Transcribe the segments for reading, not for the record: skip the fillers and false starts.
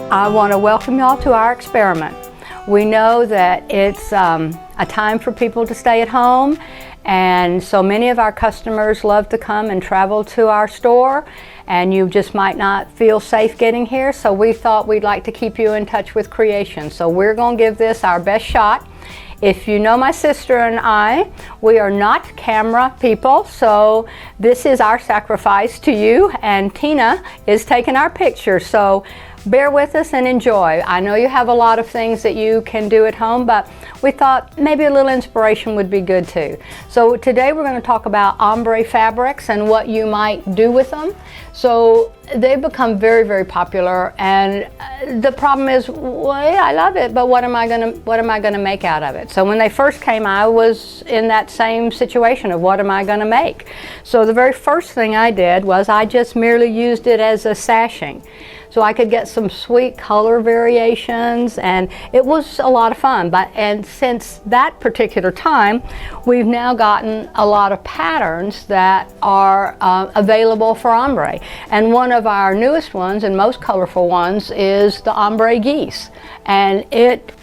I want to welcome y'all to our experiment. We know that it's a time for people to stay at home, and so many of our customers love to come and travel to our store, and you just might not feel safe getting here, so we thought we'd like to keep you in touch with creation. So we're going to give this our best shot. If you know my sister and I, we are not camera people, so this is our sacrifice to you, and Tina is taking our pictures. So bear with us and enjoy. I know you have a lot of things that you can do at home, but we thought maybe a little inspiration would be good too. So today we're going to talk about ombre fabrics and what you might do with them. So they've become very, very popular, and the problem is, well, yeah, I love it, but what am I gonna make out of it? So when they first came, I was in that same situation of what am I gonna make? So the very first thing I did was I just merely used it as a sashing. So I could get some sweet color variations, and it was a lot of fun. And since that particular time, we've now gotten a lot of patterns that are available for ombre. And one of our newest ones and most colorful ones is the ombre geese. And it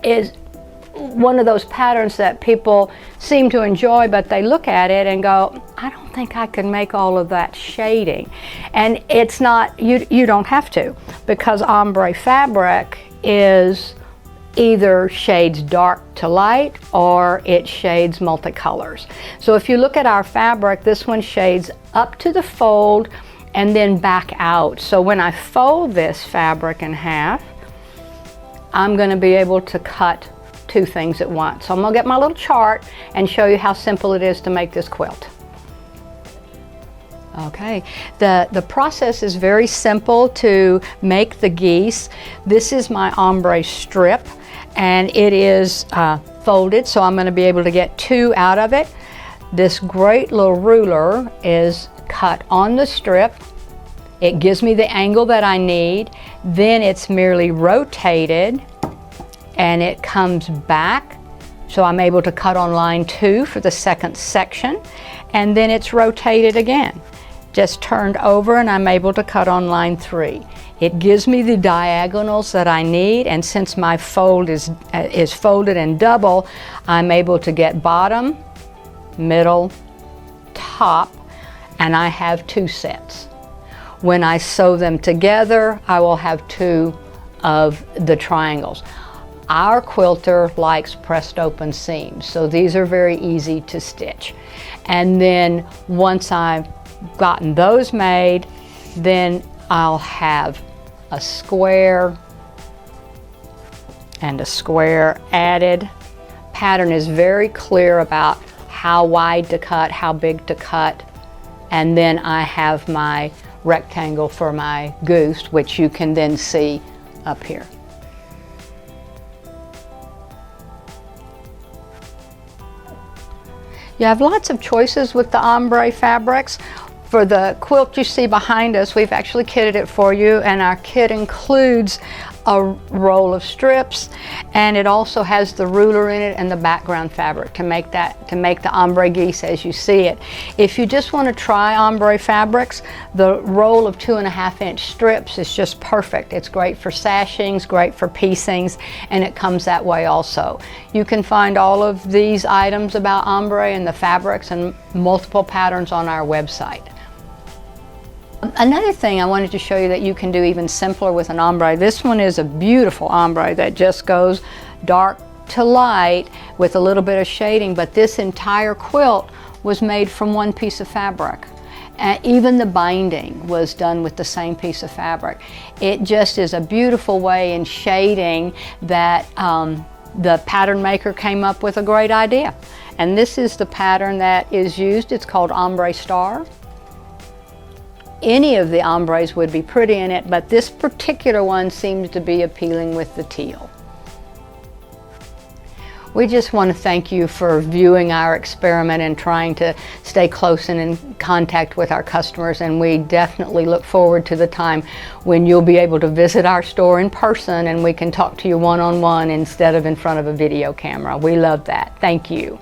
is one of those patterns that people seem to enjoy, but they look at it and go, I don't think I can make all of that shading. And it's not, you don't have to, because ombre fabric is either shades dark to light or it shades multicolors. So if you look at our fabric, this one shades up to the fold and then back out. So when I fold this fabric in half, I'm going to be able to cut two things at once. So I'm going to get my little chart and show you how simple it is to make this quilt. Okay, the process is very simple to make the geese. This is my ombre strip, and it is folded, so I'm going to be able to get two out of it. This great little ruler is cut on the strip. It gives me the angle that I need. Then it's merely rotated and it comes back, so I'm able to cut on line 2 for the second section, and then it's rotated again, just turned over, and I'm able to cut on line 3. It gives me the diagonals that I need, and since my fold is folded in double, I'm able to get bottom, middle, top, and I have 2 sets. When I sew them together, I will have 2 of the triangles. Our quilter likes pressed open seams, so these are very easy to stitch. And then once I've gotten those made, then I'll have a square and a square added. Pattern is very clear about how wide to cut, how big to cut, and then I have my rectangle for my goose, which you can then see up here. You have lots of choices with the ombre fabrics. For the quilt you see behind us, we've actually kitted it for you, and our kit includes a roll of strips, and it also has the ruler in it and the background fabric to make the ombre geese as you see it. If you just want to try ombre fabrics, the roll of 2.5-inch strips is just perfect. It's great for sashings, great for piecings, and it comes that way also. You can find all of these items about ombre and the fabrics and multiple patterns on our website. Another thing I wanted to show you that you can do even simpler with an ombre. This one is a beautiful ombre that just goes dark to light with a little bit of shading, but this entire quilt was made from one piece of fabric. Even the binding was done with the same piece of fabric. It just is a beautiful way in shading that the pattern maker came up with a great idea. And this is the pattern that is used. It's called Ombre Star. Any of the ombres would be pretty in it, but this particular one seems to be appealing with the teal. We just want to thank you for viewing our experiment and trying to stay close and in contact with our customers, and we definitely look forward to the time when you'll be able to visit our store in person and we can talk to you one-on-one instead of in front of a video camera. We love that. Thank you.